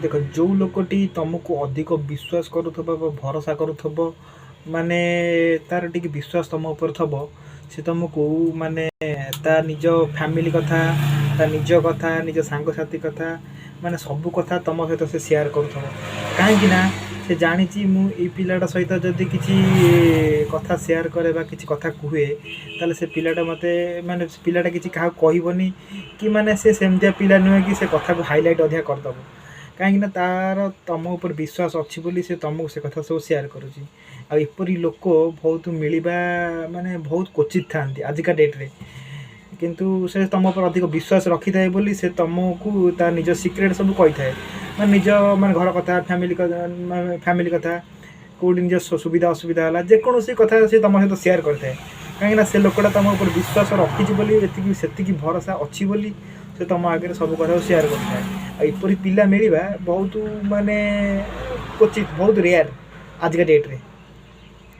देख जो लोकटी तुमको अधिक विश्वास करुथबो वा भरोसा करुथबो माने तार टिके विश्वास तुम ऊपर थबो से तुमको माने ता निज फैमिली कथा ता निज कथा निज सांगसाथी कथा माने सब कथा तुम सहित से शेयर करुथबो कहीं ना से जानी मु ई पिलाटा सहित जदि किसी कथा शेयर करे बा किसी कथा कुहे ताले से पिलाटा मते माने पिलाटा किसी क्या कहबनी कि माने से सेमतिया पिला नुहे कि से कथा को हाईलाइट अधिक करदबो कहीं तार तुम ऊपर विश्वास अच्छी बोली से तुमको से कथा सब शेयर करुँची आईपरी लोक बहुत मिलवा माने बहुत क्वचित था आजिका डेट्रे किंतु से तुम ऊपर अधिक विश्वास रखी थाए बोली से तुमको तार निज सिक्रेट सब कही थाए मैं निज माने घर कथा फैमिली कथा कौटी निज सुविधा असुविधा है जेकोसी कथा से तुम सहित शेयर करता है कहीं से लोकटा तुम ऊपर विश्वास रखी बोली से भरोसा अच्छी बोली से तुम आगे सब कथा शेयर करता है आईपरी पिला मिलवा बहुत माने क्वचित बहुत रेयर आजिका डेट्रे।